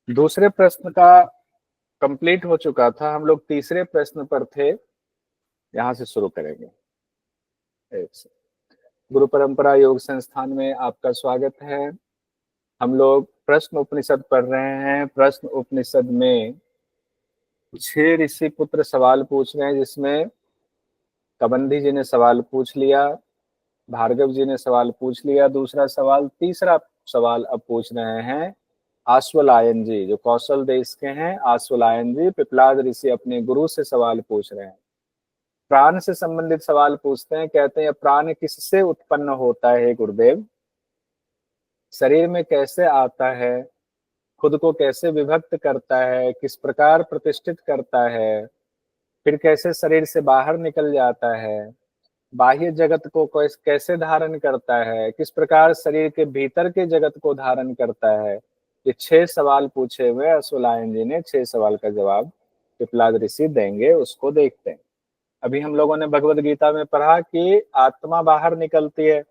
दूसरे प्रश्न का कंप्लीट हो चुका था, हम लोग तीसरे प्रश्न पर थे। यहां से शुरू करेंगे। एक से। गुरु परंपरा योग संस्थान में आपका स्वागत है। हम लोग प्रश्न उपनिषद पढ़ रहे हैं। प्रश्न उपनिषद में 6 ऋषि पुत्र सवाल पूछ रहे हैं, जिसमें कबंधी जी ने सवाल पूछ लिया, भार्गव जी ने सवाल पूछ लिया दूसरा सवाल। तीसरा सवाल अब पूछ रहे हैं आश्वलायन जी, जो कौशल देश के हैं। आश्वलायन जी पिपलाद ऋषि अपने गुरु से सवाल पूछ रहे हैं। प्राण से संबंधित सवाल पूछते हैं। कहते हैं प्राण किससे उत्पन्न होता है गुरुदेव? शरीर में कैसे आता है? खुद को कैसे विभक्त करता है? किस प्रकार प्रतिष्ठित करता है? फिर कैसे शरीर से बाहर निकल जाता है? बाह्य जगत को कैसे धारण करता है? किस प्रकार शरीर के भीतर के जगत को धारण करता है? ये 6 सवाल पूछे हुए अश्वलायन जी ने। 6 सवाल का जवाब पिपलाद ऋषि देंगे, उसको देखते हैं। अभी हम लोगों ने भगवत गीता में पढ़ा कि आत्मा बाहर निकलती है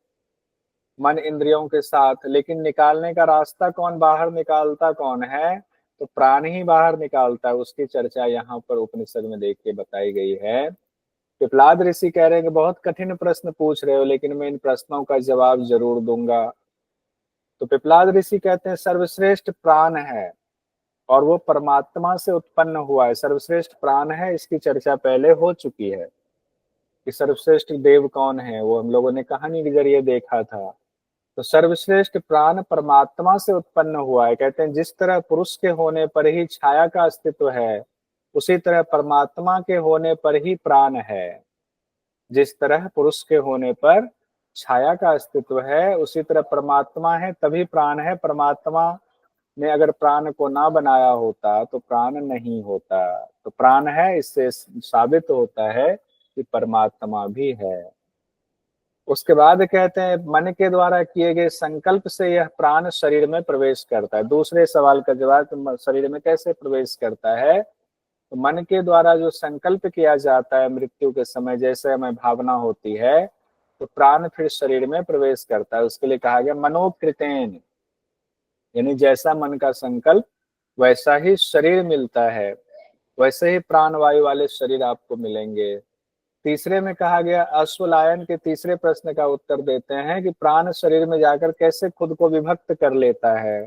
मन इंद्रियों के साथ, लेकिन निकालने का रास्ता कौन बाहर निकालता कौन है? तो प्राण ही बाहर निकालता है। उसकी चर्चा यहाँ पर उपनिषद में देख के बताई गई है। पिपलाद ऋषि कह रहे हैं कि बहुत कठिन प्रश्न पूछ रहे हो, लेकिन मैं इन प्रश्नों का जवाब जरूर दूंगा। तो पिपलाद ऋषि कहते हैं सर्वश्रेष्ठ प्राण है और वो परमात्मा से उत्पन्न हुआ है। सर्वश्रेष्ठ प्राण है, इसकी चर्चा पहले हो चुकी है कि सर्वश्रेष्ठ देव कौन है, वो हम लोगों ने कहानी के जरिए देखा था। तो सर्वश्रेष्ठ प्राण परमात्मा से उत्पन्न हुआ है। कहते हैं जिस तरह पुरुष के होने पर ही छाया का अस्तित्व है, उसी तरह परमात्मा के होने पर ही प्राण है। जिस तरह पुरुष के होने पर छाया का अस्तित्व है, उसी तरह परमात्मा है तभी प्राण है। परमात्मा ने अगर प्राण को ना बनाया होता तो प्राण नहीं होता। तो प्राण है, इससे साबित होता है कि परमात्मा भी है। उसके बाद कहते हैं मन के द्वारा किए गए संकल्प से यह प्राण शरीर में प्रवेश करता है। दूसरे सवाल का जवाब, शरीर में कैसे प्रवेश करता है? तो मन के द्वारा जो संकल्प किया जाता है मृत्यु के समय, जैसे हमें भावना होती है, तो प्राण फिर शरीर में प्रवेश करता है। उसके लिए कहा गया मनोकृतेन, यानी जैसा मन का संकल्प वैसा ही शरीर मिलता है, वैसे ही प्राण वायु वाले शरीर आपको मिलेंगे। तीसरे में कहा गया अश्वलायन के तीसरे प्रश्न का उत्तर देते हैं कि प्राण शरीर में जाकर कैसे खुद को विभक्त कर लेता है।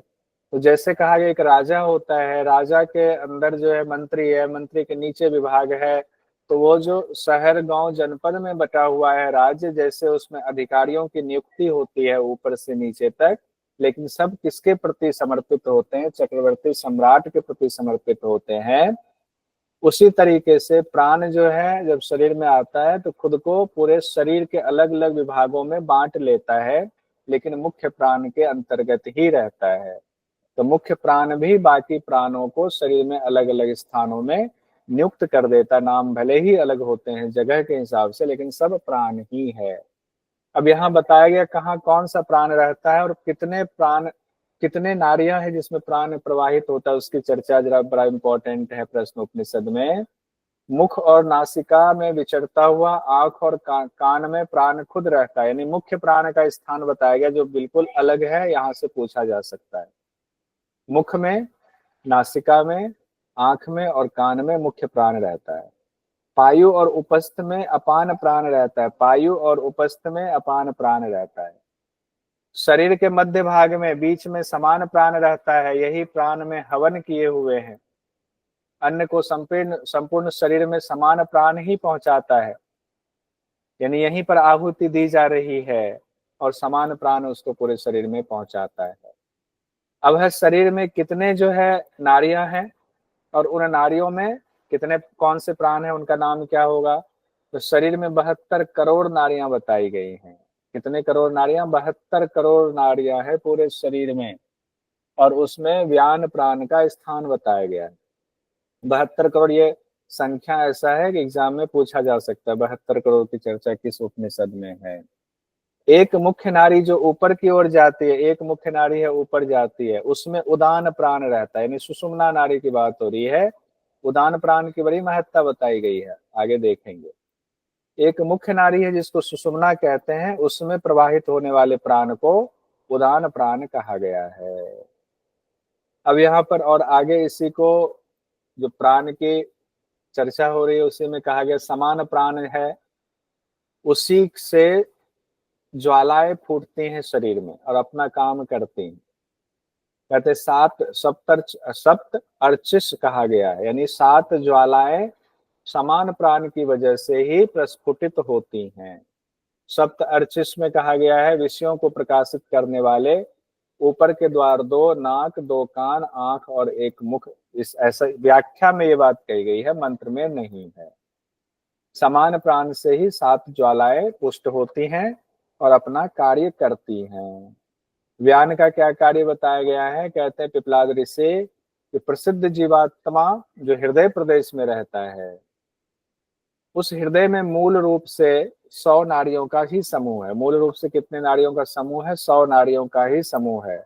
तो जैसे कहा गया एक राजा होता है, राजा के अंदर जो है मंत्री है, मंत्री के नीचे विभाग है। तो वो जो शहर गांव जनपद में बटा हुआ है राज्य, जैसे उसमें अधिकारियों की नियुक्ति होती है ऊपर से नीचे तक, लेकिन सब किसके प्रति समर्पित होते हैं? चक्रवर्ती सम्राट के प्रति समर्पित होते हैं। उसी तरीके से प्राण जो है जब शरीर में आता है तो खुद को पूरे शरीर के अलग अलग विभागों में बांट लेता है, लेकिन मुख्य प्राण के अंतर्गत ही रहता है। तो मुख्य प्राण भी बाकी प्राणों को शरीर में अलग अलग स्थानों में नियुक्त कर देता। नाम भले ही अलग होते हैं जगह के हिसाब से, लेकिन सब प्राण ही है। अब यहाँ बताया गया कहाँ कौन सा प्राण रहता है और कितने प्राण, कितने नाड़ियां हैं जिसमें प्राण प्रवाहित होता है, उसकी चर्चा जरा बड़ा इंपॉर्टेंट है प्रश्न उपनिषद में। मुख और नासिका में विचरता हुआ आंख और कान में प्राण खुद रहता है। यानी मुख्य प्राण का स्थान बताया गया जो बिल्कुल अलग है, यहाँ से पूछा जा सकता है। मुख में, नासिका में, आंख में और कान में मुख्य प्राण रहता है। पायु और उपस्थ में अपान प्राण रहता है। पायु और उपस्थ में अपान प्राण रहता है। शरीर के मध्य भाग में बीच में समान प्राण रहता है, यही प्राण में हवन किए हुए हैं। अन्न को संपूर्ण संपूर्ण शरीर में समान प्राण ही पहुंचाता है, यानी यहीं पर आहुति दी जा रही है और समान प्राण उसको पूरे शरीर में पहुंचाता है। अब है शरीर में कितने जो है नाड़ियां हैं और उन नाड़ियों में कितने कौन से प्राण है, उनका नाम क्या होगा? तो शरीर में 72 करोड़ नाड़ियां बताई गई हैं। कितने करोड़ नाड़ियां? 72 करोड़ नाड़ियां है पूरे शरीर में, और उसमें व्यान प्राण का स्थान बताया गया है। 72 करोड़ ये संख्या ऐसा है कि एग्जाम में पूछा जा सकता है 72 करोड़ की चर्चा किस उपनिषद में है। एक मुख्य नाड़ी जो ऊपर की ओर जाती है, एक मुख्य नाड़ी है ऊपर जाती है, उसमें उदान प्राण रहता है, यानी सुषुम्ना नाड़ी की बात हो रही है। उदान प्राण की बड़ी महत्ता बताई गई है, आगे देखेंगे। एक मुख्य नाड़ी है जिसको सुषुम्ना कहते हैं, उसमें प्रवाहित होने वाले प्राण को उदान प्राण कहा गया है। अब यहाँ पर और आगे इसी को जो प्राण की चर्चा हो रही है उसी में कहा गया समान प्राण है, उसी से ज्वालाएं फूटती हैं शरीर में और अपना काम करती हैं। कहते सप्त अर्चिस कहा गया है, यानी 7 ज्वालाएं समान प्राण की वजह से ही प्रस्फुटित होती हैं। सप्त अर्चिस में कहा गया है विषयों को प्रकाशित करने वाले ऊपर के द्वार 2 नाक, 2 कान, आंख और 1 मुख। इस ऐसा व्याख्या में ये बात कही गई है, मंत्र में नहीं है। समान प्राण से ही 7 ज्वालाएं पुष्ट होती हैं और अपना कार्य करती हैं। व्यान का क्या कार्य बताया गया है? कहते हैं पिपलाद ऋषि कि प्रसिद्ध जीवात्मा जो हृदय प्रदेश में रहता है, उस हृदय में मूल रूप से 100 नाड़ियों का ही समूह है। मूल रूप से कितने नाड़ियों का समूह है? 100 नाड़ियों का ही समूह है।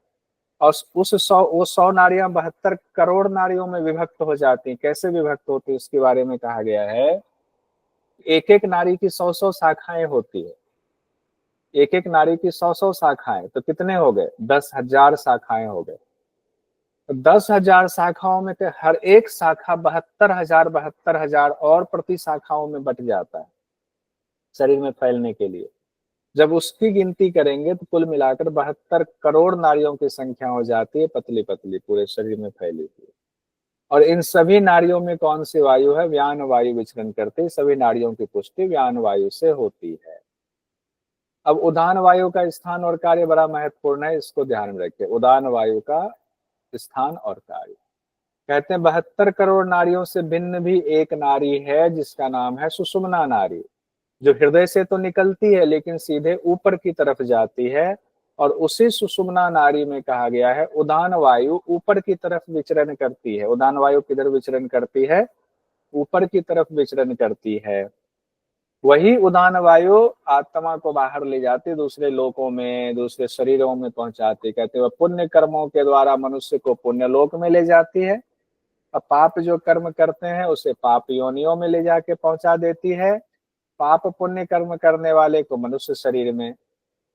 और उस 100 नाड़ियां 72 करोड़ नाड़ियों में विभक्त हो जाती। कैसे विभक्त होती है उसके बारे में कहा गया है। एक एक नाड़ी की 100-100 शाखाएं होती है। एक एक नाड़ी की 100-100 शाखाएं, तो कितने हो गए? 10,000 शाखाएं हो गए। 10,000 शाखाओं में से हर एक शाखा 72,000 और प्रति शाखाओं में बट जाता है शरीर में फैलने के लिए। जब उसकी गिनती करेंगे तो कुल मिलाकर 72 करोड़ नाड़ियों की संख्या हो जाती है, पतली पतली पूरे शरीर में फैली हुई। और इन सभी नाड़ियों में कौन सी वायु है? व्यान वायु विचरण करती है। सभी नाड़ियों की पुष्टि व्यान वायु से होती है। अब उदान वायु का स्थान और कार्य बड़ा महत्वपूर्ण है, इसको ध्यान में रखिए। उदान वायु का स्थान और कार्य, कहते हैं 72 करोड़ नाड़ियों से भिन्न भी एक नाड़ी है जिसका नाम है सुषुम्ना नाड़ी, जो हृदय से तो निकलती है लेकिन सीधे ऊपर की तरफ जाती है। और उसी सुषुम्ना नाड़ी में कहा गया है उदान वायु ऊपर की तरफ विचरण करती है। उदान वायु किधर विचरण करती है? ऊपर की तरफ विचरण करती है। वही उदान वायु आत्मा को बाहर ले जाती, दूसरे लोकों में, दूसरे शरीरों में पहुंचाती। कहते हैं पुण्य कर्मों के द्वारा मनुष्य को पुण्य लोक में ले जाती है, और पाप जो कर्म करते हैं उसे पाप योनियों में ले जाके पहुंचा देती है। पाप पुण्य कर्म करने वाले को मनुष्य शरीर में।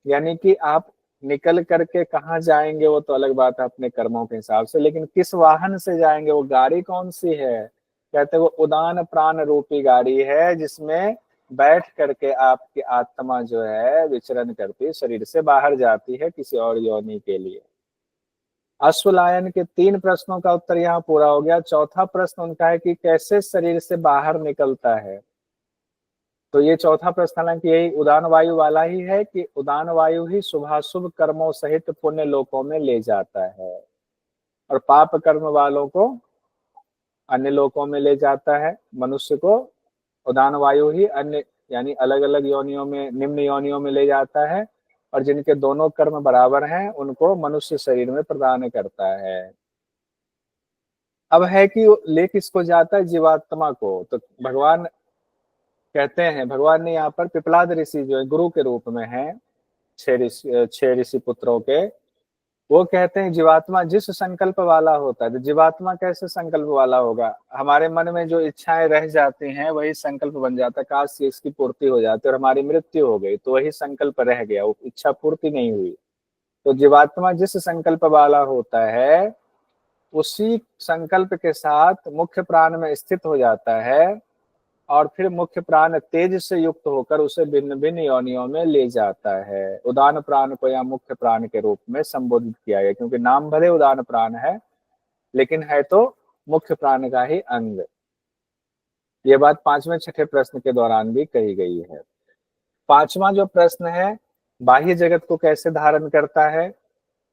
यानी कि आप निकल करके कहाँ जाएंगे वो तो अलग बात है अपने कर्मों के हिसाब से, लेकिन किस वाहन से जाएंगे, वो गाड़ी कौन सी है? कहते हैं वो उदान प्राण रूपी गाड़ी है जिसमें बैठ करके आपकी आत्मा जो है विचरण करती है, शरीर से बाहर जाती है किसी और योनि के लिए। अश्वलायन के 3 प्रश्नों का उत्तर यहाँ पूरा हो गया। चौथा प्रश्न उनका है कि कैसे शरीर से बाहर निकलता है। तो ये चौथा प्रश्न हालांकि यही उदान वायु वाला ही है कि उदान वायु ही शुभाशुभ कर्मों सहित पुण्य लोकों में ले जाता है और पाप कर्म वालों को अन्य लोकों में ले जाता है। मनुष्य को उदान वायु ही अन्य यानी अलग अलग योनियों में, निम्न योनियों में ले जाता है, और जिनके दोनों कर्म बराबर हैं उनको मनुष्य शरीर में प्रदान करता है। अब है कि ले किसको जाता है? जीवात्मा को। तो भगवान कहते हैं, भगवान ने यहाँ पर पिपलाद ऋषि जो है गुरु के रूप में है 6 ऋषि पुत्रों के, वो कहते हैं जीवात्मा जिस संकल्प वाला होता है। तो जीवात्मा कैसे संकल्प वाला होगा? हमारे मन में जो इच्छाएं रह जाती हैं वही संकल्प बन जाता है। काश इसकी पूर्ति हो जाती और हमारी मृत्यु हो गई, तो वही संकल्प रह गया, वो इच्छा पूर्ति नहीं हुई। तो जीवात्मा जिस संकल्प वाला होता है उसी संकल्प के साथ मुख्य प्राण में स्थित हो जाता है, और फिर मुख्य प्राण तेज से युक्त होकर उसे भिन्न भिन्न योनियों में ले जाता है। उदान प्राण को यहाँ मुख्य प्राण के रूप में संबोधित किया गया, क्योंकि नाम भले उदान प्राण है लेकिन है तो मुख्य प्राण का ही अंग। ये बात 5वें 6ठे प्रश्न के दौरान भी कही गई है। 5वां जो प्रश्न है बाह्य जगत को कैसे धारण करता है,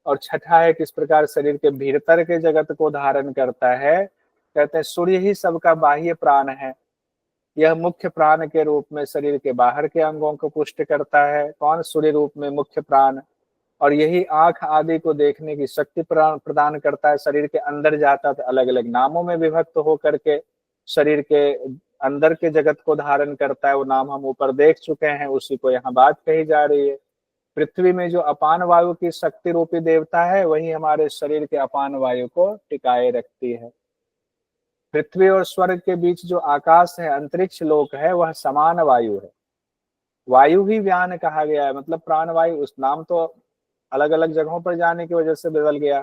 और 6ठा है किस प्रकार शरीर के भीतर के जगत को धारण करता है। कहते हैं सूर्य ही सबका बाह्य प्राण है, यह मुख्य प्राण के रूप में शरीर के बाहर के अंगों को पुष्ट करता है। कौन? सूर्य रूप में मुख्य प्राण। और यही आंख आदि को देखने की शक्ति प्रदान करता है। शरीर के अंदर जाता है तो अलग अलग नामों में विभक्त होकर के शरीर के अंदर के जगत को धारण करता है। वो नाम हम ऊपर देख चुके हैं, उसी को यहाँ बात कही जा रही है। पृथ्वी में जो अपान वायु की शक्ति रूपी देवता है वही हमारे शरीर के अपान वायु को टिकाए रखती है। पृथ्वी और स्वर्ग के बीच जो आकाश है, अंतरिक्ष लोक है, वह समान वायु है। वायु ही व्यान कहा गया है, मतलब प्राण वायु। उस नाम तो अलग अलग जगहों पर जाने की वजह से बदल गया,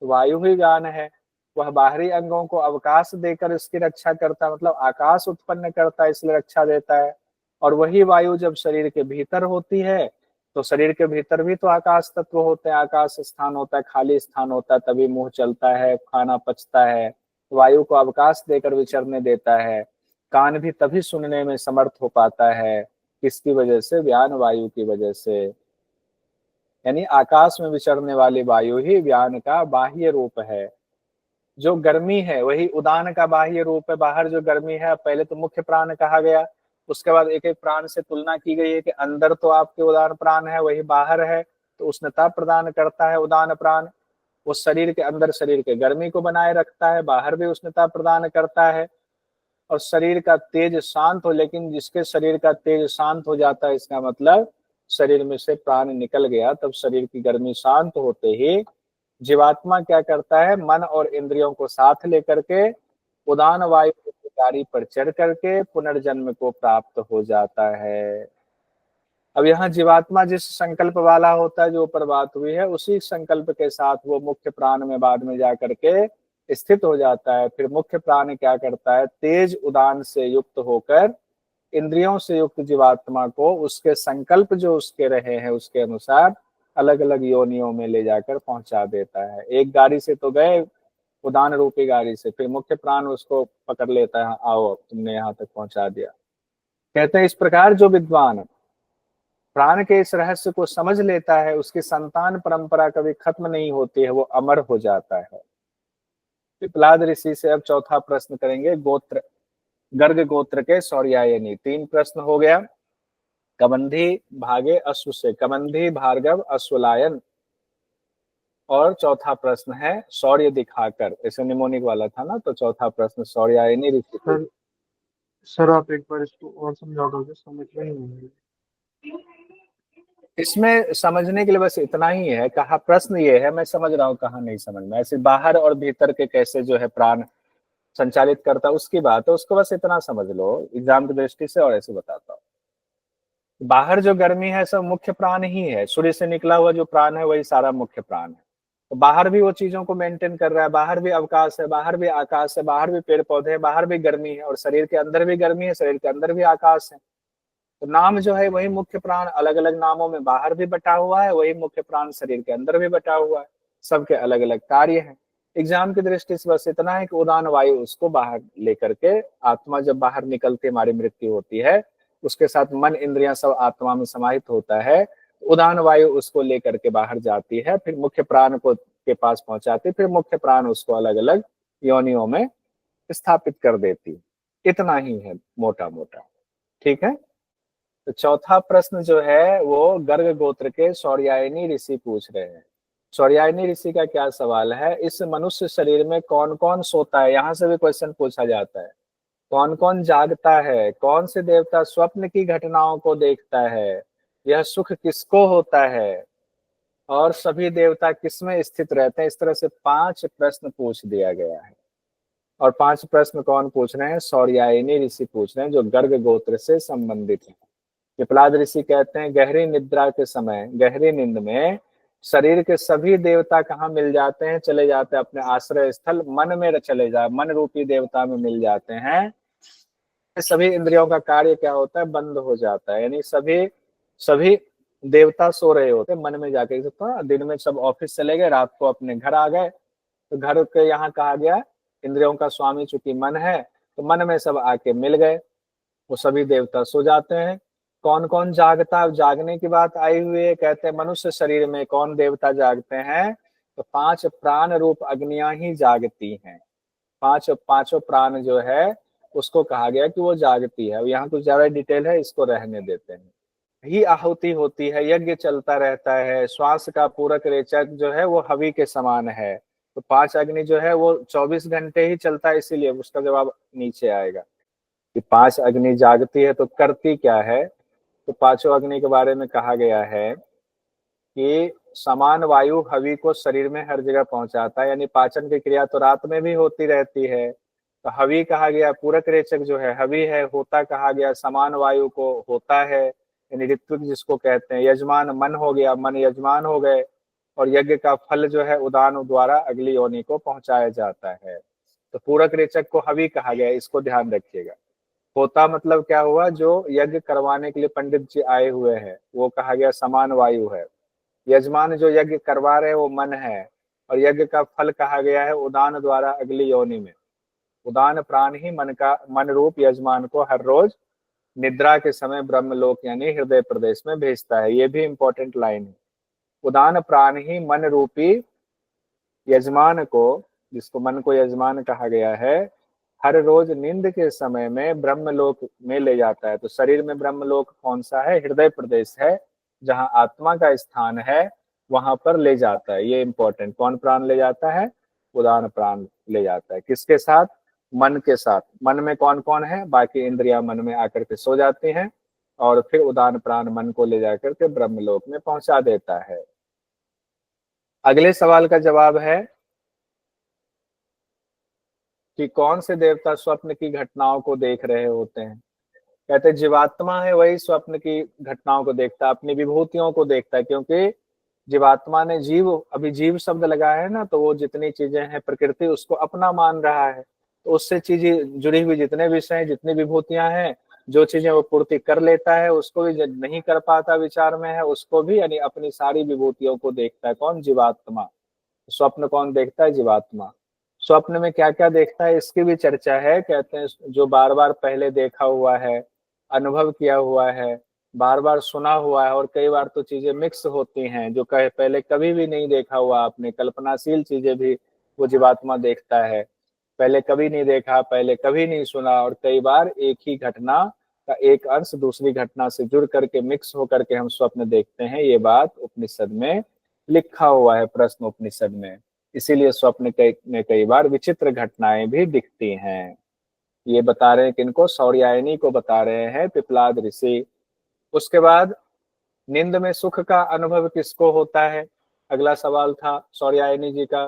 वायु ही ज्ञान है। वह बाहरी अंगों को अवकाश देकर इसकी रक्षा करता है, मतलब आकाश उत्पन्न करता है इसलिए रक्षा देता है। और वही वायु जब शरीर के भीतर होती है तो शरीर के भीतर भी तो आकाश तत्व होते हैं, आकाश स्थान होता है, खाली स्थान होता है, तभी मुंह चलता है, खाना पचता है। वायु को अवकाश देकर विचरने देता है। कान भी तभी सुनने में समर्थ हो पाता है, किसकी वजह से? व्यान वायु की वजह से। यानी आकाश में विचरने वाली वायु ही व्यान का बाह्य रूप है। जो गर्मी है वही उदान का बाह्य रूप है। बाहर जो गर्मी है, पहले तो मुख्य प्राण कहा गया, उसके बाद एक एक प्राण से तुलना की गई है कि अंदर तो आपके उदान प्राण है, वही बाहर है तो उष्णता प्रदान करता है उदान प्राण। वो शरीर के अंदर शरीर के गर्मी को बनाए रखता है, बाहर भी उष्णता प्रदान करता है। और शरीर का तेज शांत हो, लेकिन जिसके शरीर का तेज शांत हो जाता है, इसका मतलब शरीर में से प्राण निकल गया, तब शरीर की गर्मी शांत होते ही जीवात्मा क्या करता है? मन और इंद्रियों को साथ लेकर के उदान वायु की गाड़ी पर चढ़ करके पुनर्जन्म को प्राप्त हो जाता है। अब यहाँ जीवात्मा जिस संकल्प वाला होता है, जो ऊपर बात हुई है, उसी संकल्प के साथ वो मुख्य प्राण में बाद में जा करके स्थित हो जाता है। फिर मुख्य प्राण क्या करता है? तेज उदान से युक्त होकर इंद्रियों से युक्त जीवात्मा को उसके संकल्प जो उसके रहे हैं उसके अनुसार अलग अलग योनियों में ले जाकर पहुंचा देता है। एक गाड़ी से तो गए उदान रूपी गाड़ी से, फिर मुख्य प्राण उसको पकड़ लेता है, आओ तुमने यहाँ तक पहुंचा दिया। कहते हैं इस प्रकार जो विद्वान प्राण के इस रहस्य को समझ लेता है, उसकी संतान परंपरा कभी खत्म नहीं होती है, वो अमर हो जाता है। पिपलाद ऋषि से अब चौथा प्रश्न करेंगे। गोत्र गर्ग गोत्र के सौर्यायनी। 3 प्रश्न हो गया। कबंधी भागे अश्व से, कबंधी भार्गव अश्वलायन। और चौथा प्रश्न है शौर्य दिखाकर, ऐसे निमोनिक वाला था ना, तो चौथा प्रश्न सौर्यायनी ऋषि। सर सर आप एक बार इसको और समझा दोगे, समझ में नहीं आएगी। इसमें समझने के लिए बस इतना ही है, कहा प्रश्न ये है, मैं समझ रहा हूँ, कहा नहीं समझ में। ऐसे बाहर और भीतर के कैसे जो है प्राण संचालित करता उसकी बात है, उसको बस इतना समझ लो एग्जाम की दृष्टि से। और ऐसे बताता हूँ, बाहर जो गर्मी है सब मुख्य प्राण ही है, सूर्य से निकला हुआ जो प्राण है वही सारा मुख्य प्राण है। तो बाहर भी वो चीजों को मेंटेन कर रहा है, बाहर भी अवकाश है, बाहर भी आकाश है, बाहर भी पेड़ पौधे हैं, बाहर भी गर्मी है, और शरीर के अंदर भी गर्मी है, शरीर के अंदर भी आकाश है। तो नाम जो है वही मुख्य प्राण, अलग अलग नामों में बाहर भी बटा हुआ है, वही मुख्य प्राण शरीर के अंदर भी बटा हुआ है, सबके अलग अलग कार्य हैं। एग्जाम की दृष्टि से बस इतना है कि उदान वायु उसको बाहर लेकर के, आत्मा जब बाहर निकलती हमारी मृत्यु होती है, उसके साथ मन इंद्रियां सब आत्मा में समाहित होता है, उदान वायु उसको लेकर के बाहर जाती है, फिर मुख्य प्राण को के पास पहुंचाती, फिर मुख्य प्राण उसको अलग अलग योनियों में स्थापित कर देती। इतना ही है मोटा मोटा, ठीक है। तो चौथा प्रश्न जो है वो गर्ग गोत्र के सौर्यायनी ऋषि पूछ रहे हैं। सौर्यायनी ऋषि का क्या सवाल है? इस मनुष्य शरीर में कौन कौन सोता है? यहाँ से भी क्वेश्चन पूछा जाता है। कौन कौन जागता है? कौन से देवता स्वप्न की घटनाओं को देखता है? यह सुख किसको होता है? और सभी देवता किसमें स्थित रहते हैं? इस तरह से 5 प्रश्न पूछ दिया गया है। और 5 प्रश्न कौन पूछ रहे हैं? सौर्यायनी ऋषि पूछ रहे हैं, जो गर्ग गोत्र से संबंधित है। पिपलाद ऋषि कहते हैं गहरी निद्रा के समय, गहरी नींद में शरीर के सभी देवता कहाँ मिल जाते हैं? चले जाते हैं अपने आश्रय स्थल मन में, चले जाए मन रूपी देवता में मिल जाते हैं। सभी इंद्रियों का कार्य क्या होता है? बंद हो जाता है। यानी सभी सभी देवता सो रहे होते मन में जाके। तो दिन में सब ऑफिस चले गए, रात को अपने घर आ गए, तो घर के यहाँ कहा गया इंद्रियों का स्वामी चूंकि मन है, तो मन में सब आके मिल गए, वो सभी देवता सो जाते हैं। कौन कौन जागता? जागने की बात आई हुई है, कहते हैं मनुष्य शरीर में कौन देवता जागते हैं? तो 5 प्राण रूप अग्नियां ही जागती हैं। पांचों प्राण जो है उसको कहा गया कि वो जागती है। यहाँ कुछ ज्यादा डिटेल है, इसको रहने देते हैं। ही आहुति होती है, यज्ञ चलता रहता है, श्वास का पूरक रेचक जो है वो हवि के समान है। तो 5 अग्नि जो है वो 24 घंटे ही चलता है, इसीलिए उसका जवाब नीचे आएगा कि 5 अग्नि जागती है तो करती क्या है। तो 5 अग्नि के बारे में कहा गया है कि समान वायु हवि को शरीर में हर जगह पहुंचाता है, यानी पाचन की क्रिया तो रात में भी होती रहती है। तो हवि कहा गया, पूरक रेचक जो है हवि है, होता कहा गया समान वायु को होता है, यानी ऋत्विक जिसको कहते हैं। यजमान मन हो गया, मन यजमान हो गए। और यज्ञ का फल जो है उदान द्वारा अगली योनि को पहुंचाया जाता है। तो पूरक रेचक को हवि कहा गया, इसको ध्यान रखिएगा। होता मतलब क्या हुआ, जो यज्ञ करवाने के लिए पंडित जी आए हुए हैं वो कहा गया समान वायु है। यजमान जो यज्ञ करवा रहे हैं वो मन है। और यज्ञ का फल कहा गया है उदान द्वारा अगली योनि में। उदान प्राण ही मन रूप यजमान को हर रोज निद्रा के समय ब्रह्मलोक यानी हृदय प्रदेश में भेजता है। ये भी इंपॉर्टेंट लाइन है। उदान प्राण ही मन रूपी यजमान को, जिसको मन को यजमान कहा गया है, हर रोज नींद के समय में ब्रह्मलोक में ले जाता है। तो शरीर में ब्रह्मलोक कौन सा है? हृदय प्रदेश है, जहां आत्मा का स्थान है, वहां पर ले जाता है। ये इंपॉर्टेंट। कौन प्राण ले जाता है? उदान प्राण ले जाता है। किसके साथ? मन के साथ। मन में कौन कौन है? बाकी इंद्रियां मन में आकर के सो जाती हैं और फिर उदान प्राण मन को ले जाकर के ब्रह्मलोक में पहुंचा देता है। अगले सवाल का जवाब है कि कौन से देवता स्वप्न की घटनाओं को देख रहे होते हैं? कहते जीवात्मा है वही स्वप्न की घटनाओं को देखता है, अपनी विभूतियों को देखता है। क्योंकि जीवात्मा ने जीव, अभी जीव शब्द लगाया है ना, तो वो जितनी चीजें हैं प्रकृति उसको अपना मान रहा है। तो उससे चीजें जुड़ी हुई जितने विषय हैं, जितनी विभूतियां हैं, जो चीजें वो पूर्ति कर लेता है, उसको भी जो नहीं कर पाता विचार में है उसको भी, यानी अपनी सारी विभूतियों को देखता है। कौन? जीवात्मा। स्वप्न कौन देखता है? जीवात्मा। स्वप्न में क्या क्या देखता है इसकी भी चर्चा है। कहते हैं जो बार बार पहले देखा हुआ है, अनुभव किया हुआ है, बार बार सुना हुआ है, और कई बार तो चीजें मिक्स होती हैं जो कहे पहले कभी भी नहीं देखा हुआ आपने, कल्पनाशील चीजें भी वो जीवात्मा देखता है। पहले कभी नहीं देखा, पहले कभी नहीं सुना, और कई बार एक ही घटना का एक अंश दूसरी घटना से जुड़ करके मिक्स होकर के हम स्वप्न देखते हैं। ये बात उपनिषद में लिखा हुआ है, प्रश्न उपनिषद में। इसीलिए स्वप्न में कई बार विचित्र घटनाएं भी दिखती हैं। ये बता रहे हैं किनको? सौर्यायनी को बता रहे हैं पिपलाद ऋषि। उसके बाद नींद में सुख का अनुभव किसको होता है? अगला सवाल था सौर्यायनी जी का।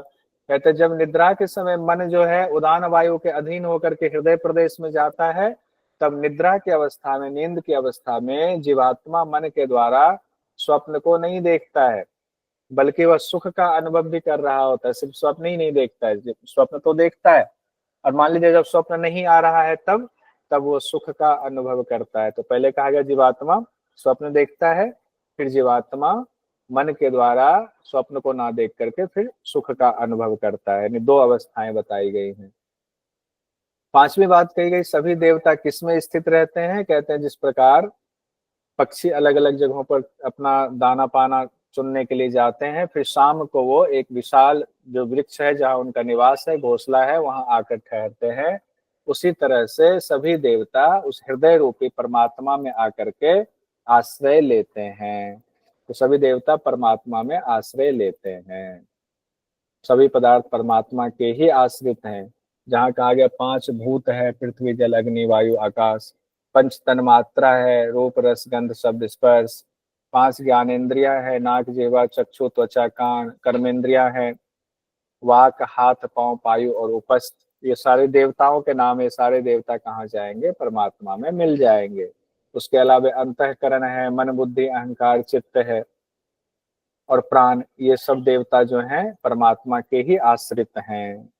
कहते जब निद्रा के समय मन जो है उदान वायु के अधीन होकर के हृदय प्रदेश में जाता है, तब निद्रा की अवस्था में, नींद की अवस्था में जीवात्मा मन के द्वारा स्वप्न को नहीं देखता है, बल्कि वह सुख का अनुभव भी कर रहा होता है। सिर्फ स्वप्न ही नहीं देखता है, स्वप्न तो देखता है। और मान लीजिए जब स्वप्न नहीं आ रहा है तब तब वो सुख का अनुभव करता है। तो पहले कहा गया जीवात्मा स्वप्न देखता है, फिर जीवात्मा मन के द्वारा स्वप्न को ना देख करके फिर सुख का अनुभव करता है। यानी दो अवस्थाएं बताई गई हैं। पांचवी बात कही गई, सभी देवता किसमें स्थित रहते हैं? कहते हैं जिस प्रकार पक्षी अलग अलग जगहों पर अपना दाना पाना चुनने के लिए जाते हैं, फिर शाम को वो एक विशाल जो वृक्ष है जहाँ उनका निवास है, घोंसला है, वहां आकर ठहरते हैं। उसी तरह से सभी देवता उस हृदय रूपी परमात्मा में आकर के आश्रय लेते हैं। तो सभी देवता परमात्मा में आश्रय लेते हैं। सभी पदार्थ परमात्मा के ही आश्रित हैं। जहाँ कहा गया पांच भूत है, पृथ्वी जल अग्नि वायु आकाश, पंच तन्मात्रा है, रूप रस गंध शब्द स्पर्श, पांच ज्ञानेन्द्रिया है, नाक जिह्वा चक्षु त्वचा कान, कर्मेंद्रिया है, वाक हाथ पांव पायु और उपस्थ। ये सारे देवताओं के नाम है। सारे देवता कहाँ जाएंगे? परमात्मा में मिल जाएंगे। उसके अलावा अंतःकरण है, मन बुद्धि अहंकार चित्त है और प्राण, ये सब देवता जो हैं परमात्मा के ही आश्रित हैं।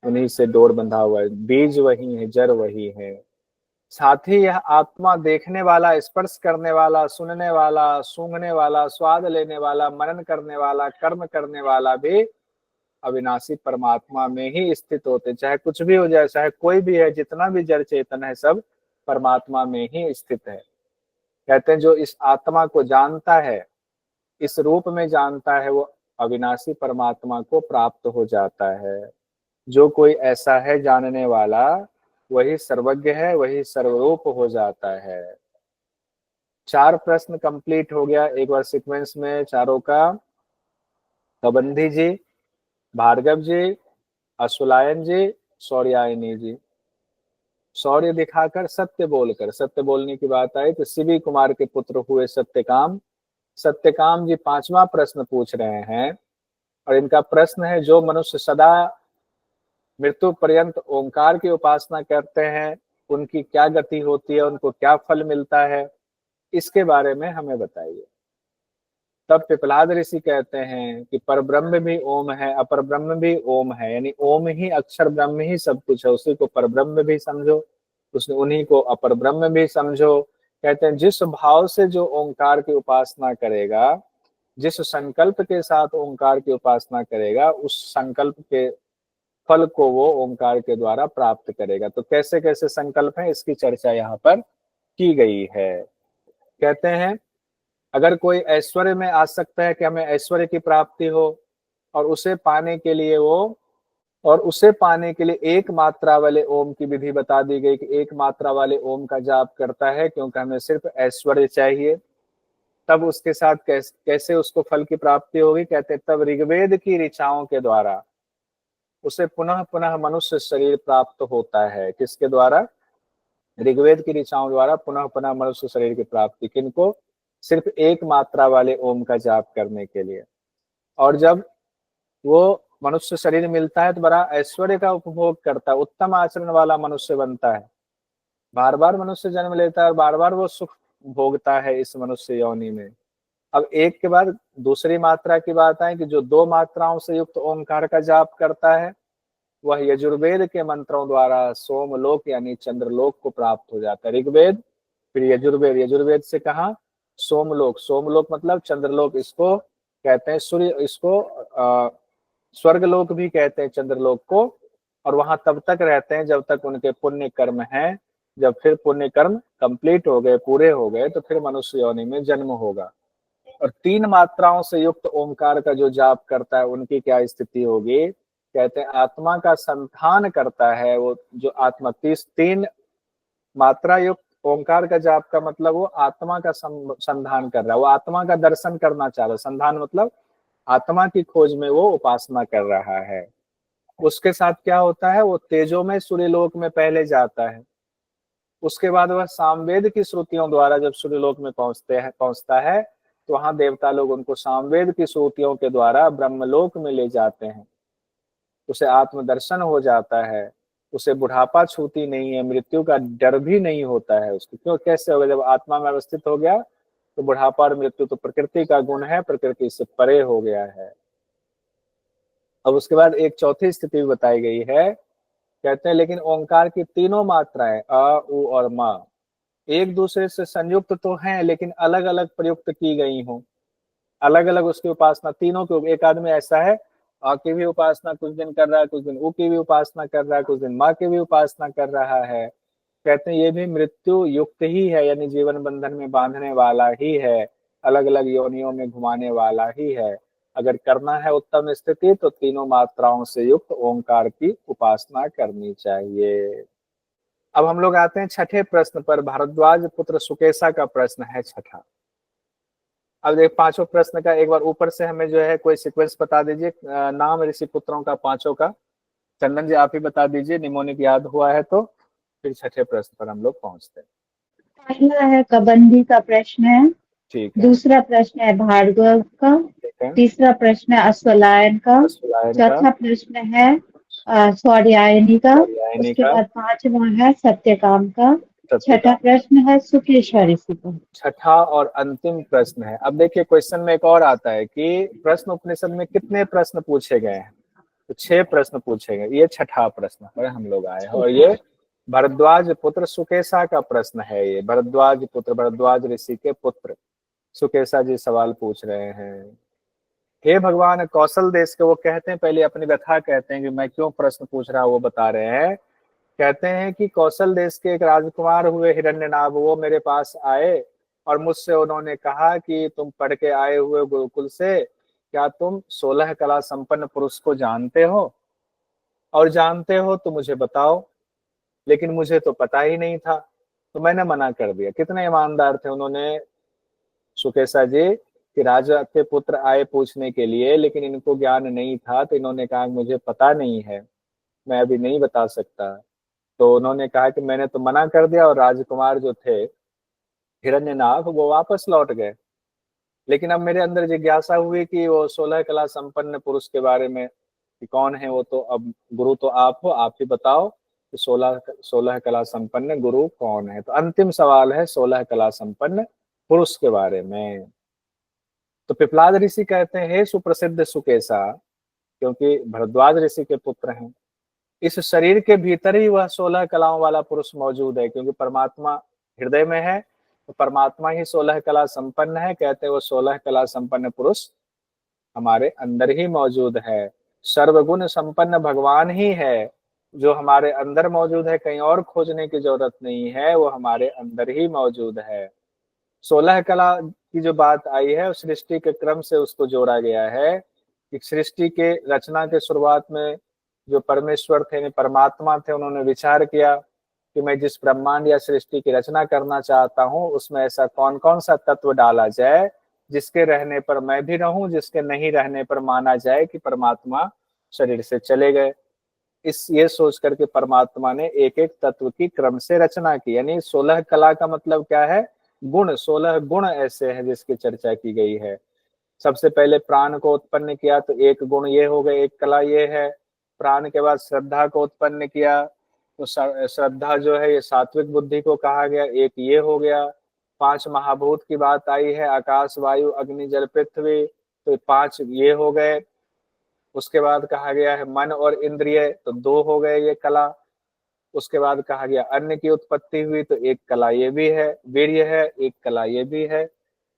उन्हीं से डोर बंधा हुआ है, बीज वही है, जड़ वही है। साथ ही यह आत्मा देखने वाला, स्पर्श करने वाला, सुनने वाला, सूंघने वाला, स्वाद लेने वाला, मनन करने वाला, कर्म करने वाला भी अविनाशी परमात्मा में ही स्थित होते। चाहे कुछ भी हो जाए, चाहे कोई भी है, जितना भी जड़ चेतन है, सब परमात्मा में ही स्थित है। कहते हैं जो इस आत्मा को जानता है, इस रूप में जानता है, वो अविनाशी परमात्मा को प्राप्त हो जाता है। जो कोई ऐसा है जानने वाला, वही सर्वज्ञ है, वही सर्वरूप हो जाता है। चार प्रश्न कंप्लीट हो गया एक बार सीक्वेंस में चारों का। कबंधी जी, भार्गव जी, अश्वलायन जी, सौर्यायनी जी। शौर्य दिखाकर सत्य बोलकर, सत्य बोलने की बात आई तो शिवी कुमार के पुत्र हुए सत्यकाम। सत्यकाम जी पांचवा प्रश्न पूछ रहे हैं और इनका प्रश्न है, जो मनुष्य सदा मृत्यु पर्यंत ओंकार की उपासना करते हैं उनकी क्या गति होती है, उनको क्या फल मिलता है, इसके बारे में हमें बताइए। तब पिपलाद ऋषि कहते हैं कि पर ब्रह्म भी ओम है, अपर ब्रह्म भी ओम है, यानी ओम ही अक्षर ब्रह्म ही सब कुछ है, उसी को पर ब्रह्म भी समझो, उसने उन्हीं को अपर ब्रह्म भी समझो। कहते हैं जिस भाव से जो ओंकार की उपासना करेगा, जिस संकल्प के साथ ओंकार की उपासना करेगा, उस संकल्प के फल को वो ओंकार के द्वारा प्राप्त करेगा। तो कैसे कैसे संकल्प है, इसकी चर्चा यहाँ पर की गई है। कहते हैं अगर कोई ऐश्वर्य में आ सकता है कि हमें ऐश्वर्य की प्राप्ति हो, और उसे पाने के लिए एक मात्रा वाले ओम की विधि बता दी गई कि एक मात्रा वाले ओम का जाप करता है क्योंकि हमें सिर्फ ऐश्वर्य चाहिए, तब उसके साथ कैसे उसको फल की प्राप्ति होगी। कहते हैं तब ऋग्वेद की ऋचाओं के द्वारा उसे पुनः पुनः मनुष्य शरीर प्राप्त होता है। किसके द्वारा? ऋग्वेद की ऋचाओं द्वारा पुनः पुनः मनुष्य शरीर की प्राप्ति। किनको? सिर्फ एक मात्रा वाले ओम का जाप करने के लिए। और जब वो मनुष्य शरीर मिलता है तो बड़ा ऐश्वर्य का उपभोग करता है, उत्तम आचरण वाला मनुष्य बनता है, बार बार मनुष्य जन्म लेता है और बार बार वो सुख भोगता है इस मनुष्य योनि में। अब एक के बाद दूसरी मात्रा की बात है कि जो 2 मात्राओं से युक्त ओंकार का जाप करता है, वह यजुर्वेद के मंत्रों द्वारा सोमलोक यानी चंद्रलोक को प्राप्त हो जाता है। ऋग्वेद फिर यजुर्वेद, यजुर्वेद से कहा सोमलोक, सोमलोक मतलब चंद्रलोक, इसको कहते हैं सूर्य, इसको स्वर्गलोक भी कहते हैं चंद्रलोक को। और वहां तब तक रहते हैं जब तक उनके पुण्य कर्म हैं, जब फिर पुण्य कर्म कंप्लीट हो गए, पूरे हो गए, तो फिर मनुष्य योनि में जन्म होगा। और 3 मात्राओं से युक्त ओंकार का जो जाप करता है उनकी क्या स्थिति होगी? कहते हैं आत्मा का संधान करता है वो, जो आत्मा 3 मात्रा युक्त ओंकार का जाप का मतलब वो आत्मा का संधान कर रहा है, वो आत्मा का दर्शन करना चाह रहा है। संधान मतलब आत्मा की खोज में वो उपासना कर रहा है। उसके साथ क्या होता है, वो तेजोमय सूर्यलोक में पहले जाता है, उसके बाद वह सामवेद की श्रुतियों द्वारा जब सूर्यलोक में पहुंचता है तो वहां देवता लोग उनको सामवेद की श्रुतियों के द्वारा ब्रह्मलोक में ले जाते हैं। उसे आत्मदर्शन हो जाता है, उसे बुढ़ापा छूती नहीं है, मृत्यु का डर भी नहीं होता है उसको। क्यों? कैसे होगा? जब आत्मा में अवस्थित हो गया तो बुढ़ापा और मृत्यु तो प्रकृति का गुण है, प्रकृति से परे हो गया है। अब उसके बाद एक चौथी स्थिति भी बताई गई है। कहते हैं लेकिन ओंकार की तीनों मात्राएं अ, उ और म एक दूसरे से संयुक्त तो हैं लेकिन अलग अलग प्रयुक्त की गई हों, अलग अलग उसकी उपासना तीनों को। एक आदमी ऐसा है अ की भी उपासना कुछ दिन कर रहा है, कुछ दिन उ की भी उपासना कर रहा है, कुछ दिन माँ की भी उपासना कर रहा है। कहते हैं ये भी मृत्यु युक्त ही है, यानी जीवन बंधन में बांधने वाला ही है, अलग अलग योनियों में घुमाने वाला ही है। अगर करना है उत्तम स्थिति तो तीनों मात्राओं से युक्त ओंकार की उपासना करनी चाहिए। अब हम लोग आते हैं छठे प्रश्न पर। भारद्वाज पुत्र सुकेशा का प्रश्न है छठा। अब देख, पांचों प्रश्न का एक बार ऊपर से हमें जो है कोई सीक्वेंस बता दीजिए, नाम ऋषि पुत्रों का पांचों का। चंदन जी आप ही बता दीजिए, निमोनिक याद हुआ है तो फिर छठे प्रश्न पर हम लोग पहुंचते हैं। पहला है कबंदी का प्रश्न है, ठीक है, दूसरा प्रश्न है भार्गव का, ठीक है, तीसरा प्रश्न है अश्वलायन का, अश्वलायन का, चौथा प्रश्न है स्वाध्यायनी का, कात्यायनी उसके का, बाद पांचवा है सत्यकाम का, छठा सत्यकाम। प्रश्न है सुकेश्वर ऋषि का। छठा और अंतिम प्रश्न है। अब देखिए क्वेश्चन में एक और आता है कि प्रश्न उपनिषद में कितने प्रश्न पूछे गए हैं, तो 6 प्रश्न पूछे गए। ये छठा प्रश्न पर हम लोग आए हैं और ये भरद्वाज पुत्र सुकेशा का प्रश्न है। ये भरद्वाज पुत्र, भरद्वाज ऋषि के पुत्र सुकेशा जी सवाल पूछ रहे हैं। हे भगवान, कौशल देश के, वो कहते हैं पहले अपनी व्यथा कहते हैं कि मैं क्यों प्रश्न पूछ रहा हूं, वो बता रहे हैं। कहते हैं कि कौशल देश के एक राजकुमार हुए हिरण्यनाभ, वो मेरे पास आए और मुझसे उन्होंने कहा कि तुम पढ़ के आए हुए गुरुकुल से, क्या तुम 16 कला संपन्न पुरुष को जानते हो, और जानते हो तो मुझे बताओ। लेकिन मुझे तो पता ही नहीं था, तो मैंने मना कर दिया। कितने ईमानदार थे उन्होंने, सुकेशा जी, कि राजा के पुत्र आए पूछने के लिए लेकिन इनको ज्ञान नहीं था, तो इन्होंने कहा मुझे पता नहीं है, मैं अभी नहीं बता सकता। तो उन्होंने कहा कि मैंने तो मना कर दिया, और राजकुमार जो थे हिरण्यनाभ वो वापस लौट गए। लेकिन अब मेरे अंदर जिज्ञासा हुई कि वो 16 कला संपन्न पुरुष के बारे में कि कौन है वो, तो अब गुरु तो आप हो, आप ही बताओ कि 16 कला संपन्न गुरु कौन है। तो अंतिम सवाल है 16 कला संपन्न पुरुष के बारे में। तो पिपलाद ऋषि कहते हैं, हे सुप्रसिद्ध सुकेशा, क्योंकि भरद्वाज ऋषि के पुत्र हैं, इस शरीर के भीतर ही वह 16 कलाओं वाला पुरुष मौजूद है, क्योंकि परमात्मा हृदय में है, तो परमात्मा ही 16 कला संपन्न है। कहते हैं वो 16 कला संपन्न पुरुष हमारे अंदर ही मौजूद है। सर्वगुण संपन्न भगवान ही है जो हमारे अंदर मौजूद है, कहीं और खोजने की जरूरत नहीं है, वो हमारे अंदर ही मौजूद है। 16 कला की जो बात आई है, उस सृष्टि के क्रम से उसको जोड़ा गया है कि सृष्टि के रचना के शुरुआत में जो परमेश्वर थे, परमात्मा थे, उन्होंने विचार किया कि मैं जिस ब्रह्मांड या सृष्टि की रचना करना चाहता हूँ उसमें ऐसा कौन कौन सा तत्व डाला जाए जिसके रहने पर मैं भी रहूं, जिसके नहीं रहने पर माना जाए कि परमात्मा शरीर से चले गए। ये सोच करके परमात्मा ने एक एक तत्व की क्रम से रचना की। यानी 16 कला का मतलब क्या है? गुण। 16 गुण ऐसे हैं जिसकी चर्चा की गई है। सबसे पहले प्राण को उत्पन्न किया तो एक गुण ये हो गए, एक कला ये है। प्राण के बाद श्रद्धा को उत्पन्न किया तो श्रद्धा जो है ये सात्विक बुद्धि को कहा गया, एक ये हो गया। 5 महाभूत की बात आई है, आकाश वायु अग्नि जल पृथ्वी, तो 5 ये हो गए। उसके बाद कहा गया है मन और इंद्रिय, तो 2 हो गए ये कला। उसके बाद कहा गया अन्न की उत्पत्ति हुई तो एक कला ये भी है। वीर्य है, एक कला ये भी है।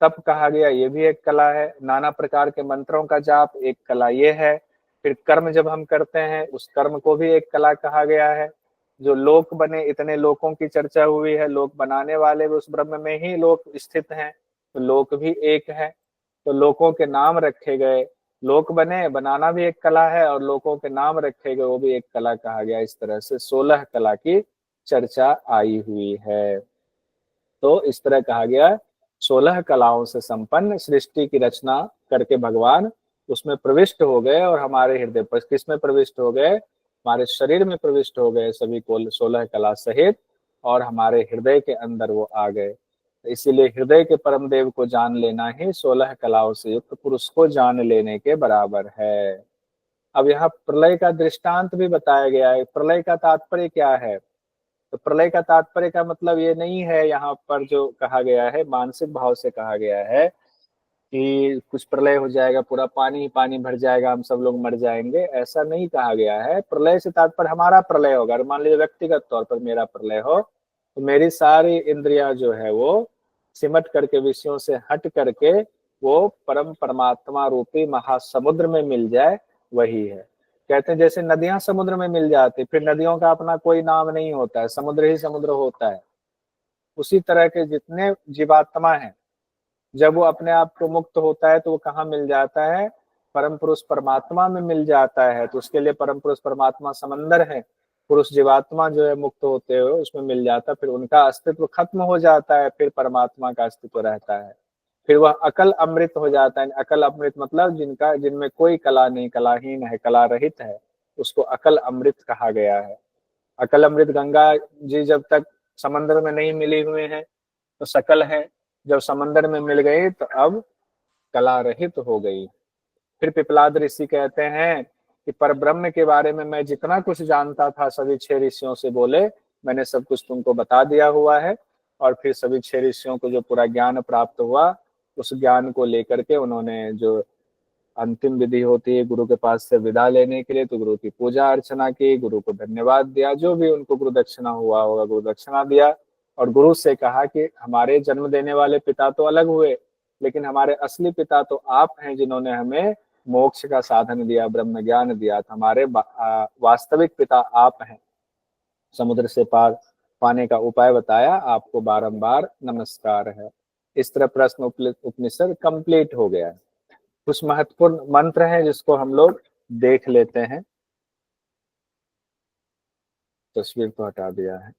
तप कहा गया, ये भी एक कला है। नाना प्रकार के मंत्रों का जाप, एक कला ये है। फिर कर्म जब हम करते हैं उस कर्म को भी एक कला कहा गया है। जो लोक बने, इतने लोकों की चर्चा हुई है, लोक बनाने वाले भी उस ब्रह्म में ही लोक स्थित हैं, तो लोक भी एक है। तो लोकों के नाम रखे गए, लोक बने, बनाना भी एक कला है, और लोकों के नाम रखे गए वो भी एक कला कहा गया। इस तरह से 16 कला की चर्चा आई हुई है। तो इस तरह कहा गया 16 कलाओं से संपन्न सृष्टि की रचना करके भगवान उसमें प्रविष्ट हो गए, और हमारे हृदय पर किसमें प्रविष्ट हो गए? हमारे शरीर में प्रविष्ट हो गए सभी को 16 कला सहित, और हमारे हृदय के अंदर वो आ गए। इसीलिए हृदय के परम देव को जान लेना ही 16 कलाओं से युक्त पुरुष को जान लेने के बराबर है। अब यहाँ प्रलय का दृष्टांत भी बताया गया है। प्रलय का तात्पर्य क्या है? तो प्रलय का तात्पर्य का मतलब ये नहीं है, यहाँ पर जो कहा गया है मानसिक भाव से कहा गया है कि कुछ प्रलय हो जाएगा, पूरा पानी ही पानी भर जाएगा, हम सब लोग मर जाएंगे, ऐसा नहीं कहा गया है। प्रलय से तात्पर्य हमारा प्रलय होगा। मान लीजिए व्यक्तिगत तौर पर मेरा प्रलय हो, तो मेरी सारी इंद्रियां जो है वो सिमट करके, विषयों से हट करके वो परम परमात्मा रूपी महासमुद्र में मिल जाए, वही है। कहते हैं जैसे नदियां समुद्र में मिल जाती, फिर नदियों का अपना कोई नाम नहीं होता है, समुद्र ही समुद्र होता है। उसी तरह के जितने जीवात्मा हैं, जब वो अपने आप को मुक्त होता है तो वो कहाँ मिल जाता है? परम पुरुष परमात्मा में मिल जाता है। तो उसके लिए परम पुरुष परमात्मा समंदर है। पुरुष जीवात्मा जो है मुक्त होते हुए उसमें मिल जाता है, फिर उनका अस्तित्व खत्म हो जाता है, फिर परमात्मा का अस्तित्व रहता है। फिर वह अकल अमृत हो जाता है। अकल अमृत मतलब जिनमें कोई कला नहीं, कलाहीन है, कला रहित है, उसको अकल अमृत कहा गया है। अकल अमृत गंगा जी जब तक समंदर में नहीं मिली हुए हैं तो सकल है, जब समंदर में मिल गई तो अब कला रहित हो गई। फिर पिपलाद ऋषि कहते हैं कि पर ब्रह्म के बारे में मैं जितना कुछ जानता था सभी 6 ऋषियों से बोले, मैंने सब कुछ तुमको बता दिया हुआ है। और फिर सभी 6 ऋषियों को जो पूरा ज्ञान प्राप्त हुआ, उस ज्ञान को लेकर के उन्होंने जो अंतिम विधि होती है गुरु के पास से विदा लेने के लिए, तो गुरु की पूजा अर्चना की, गुरु को धन्यवाद दिया, जो भी उनको गुरु दक्षिणा हुआ होगा गुरु दक्षिणा दिया, और गुरु से कहा कि हमारे जन्म देने वाले पिता तो अलग हुए, लेकिन हमारे असली पिता तो आप हैं, जिन्होंने हमें मोक्ष का साधन दिया, ब्रह्म ज्ञान दिया। हमारे वास्तविक पिता आप हैं। समुद्र से पार पाने का उपाय बताया, आपको बारंबार नमस्कार है। इस तरह प्रश्न उपनिषद कंप्लीट हो गया है। कुछ महत्वपूर्ण मंत्र हैं जिसको हम लोग देख लेते हैं। तस्वीर तो हटा दिया है।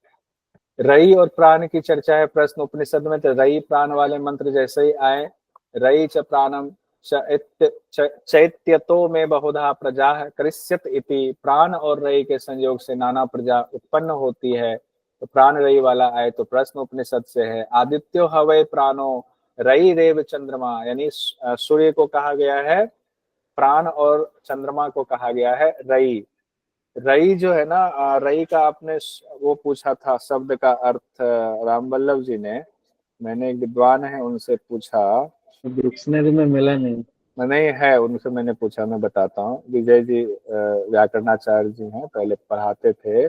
रई और प्राण की चर्चा है प्रश्न उपनिषद में। तो रई प्राण वाले मंत्र जैसे ही आए, रई च प्राणम चैत्यतो में बहुधा प्रजा कृष्यत इति, प्राण और रई के संयोग से नाना प्रजा उत्पन्न होती है। तो प्राण रई वाला आए तो प्रश्न उपनिषद से है। आदित्यो हवै प्राणो रई रेव चंद्रमा, यानी सूर्य को कहा गया है प्राण और चंद्रमा को कहा गया है रई। रई जो है ना, रई का आपने वो पूछा था शब्द का अर्थ राम वल्लभ जी ने, मैंने एक विद्वान है उनसे पूछा डिक्शनरी में मिला नहीं। नहीं है, उनसे मैंने पूछा, मैं बताता हूँ। विजय जी व्याकरणाचार्य जी हैं, पहले पढ़ाते थे,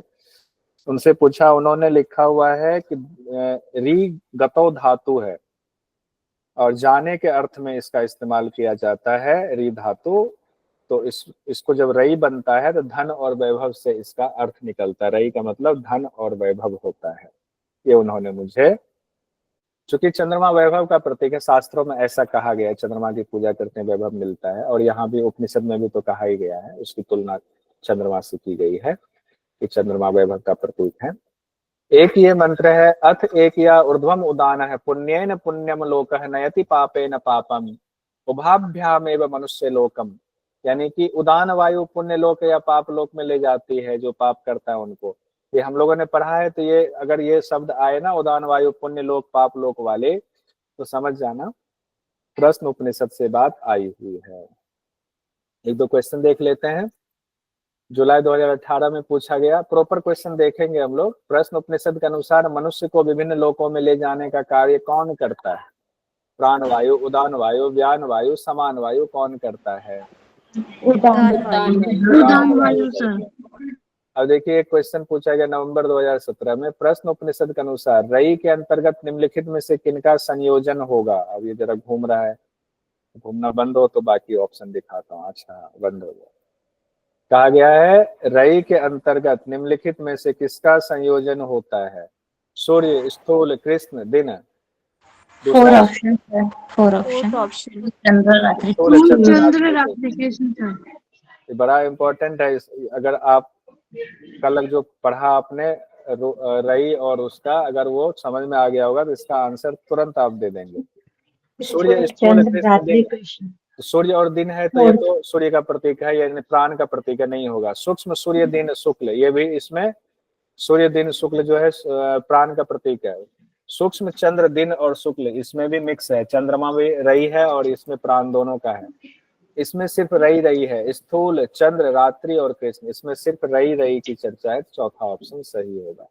उनसे पूछा, उन्होंने लिखा हुआ है कि री गतो धातु है और जाने के अर्थ में इसका इस्तेमाल किया जाता है री धातु। तो इसको जब रई बनता है तो धन और वैभव से इसका अर्थ निकलता है। रई का मतलब धन और वैभव होता है, ये उन्होंने मुझे, चूंकि चंद्रमा वैभव का प्रतीक है, शास्त्रों में ऐसा कहा गया है, चंद्रमा की पूजा करते हैं वैभव मिलता है, और यहाँ भी उपनिषद में भी तो कहा ही गया है, उसकी तुलना चंद्रमा से की गई है कि चंद्रमा वैभव का प्रतीक है। एक ये मंत्र है, अथ एक या ऊर्ध्वम उदान है, पुण्येन पुण्यम लोकः नयति पापेन पापम उभाभ्यामेव मनुष्य लोकम। यानी कि उदान वायु पुण्य लोक या पाप लोक में ले जाती है, जो पाप करता है उनको। ये हम लोगों ने पढ़ा है, तो ये अगर ये शब्द आए ना, उदान वायु पुण्य लोक पाप लोक वाले, तो समझ जाना प्रश्न उपनिषद से बात आई हुई है। एक दो क्वेश्चन देख लेते हैं, जुलाई 2018 में पूछा गया, प्रॉपर क्वेश्चन देखेंगे हम लोग। प्रश्न उपनिषद के अनुसार मनुष्य को विभिन्न लोकों में ले जाने का कार्य कौन करता है? प्राण वायु, उदान वायु, व्यान वायु, समान वायु, कौन करता है? उदान वायु सर। अब देखिए, एक क्वेश्चन पूछा गया नवंबर 2017 में, प्रश्न उपनिषद के अनुसार रई के अंतर्गत निम्नलिखित में से किनका संयोजन होगा? अब ये जरा घूम रहा है, घूमना बंद हो तो बाकी ऑप्शन दिखाता हूँ। अच्छा, बंद हो गया। कहा गया है रई के अंतर्गत निम्नलिखित में से किसका संयोजन होता है? सूर्य, स्थूल, कृष्ण, दिन। Four option sir, four option. चंद्र रात्रि, चंद्र रात्रि कृष्ण सर। बड़ा इंपॉर्टेंट है। अगर आप कल जो पढ़ा आपने रई और उसका, अगर वो समझ में आ गया होगा तो इसका आंसर तुरंत आप दे देंगे। सूर्य, स्थूल, कृष्ण, सूर्य और दिन है, तो ये तो सूर्य का प्रतीक है, यानी प्राण का प्रतीक है, नहीं होगा। सूक्ष्म सूर्य दिन शुक्ल, ये भी इसमें सूर्य दिन शुक्ल जो है प्राण का प्रतीक है। सूक्ष्म चंद्र दिन और शुक्ल, इसमें भी मिक्स है, चंद्रमा भी रई है और इसमें प्राण दोनों का है। इसमें सिर्फ रई रई है, स्थूल, चंद्र, रात्रि और कृष्ण, इसमें सिर्फ रई रई की चर्चा है। चौथा ऑप्शन सही होगा।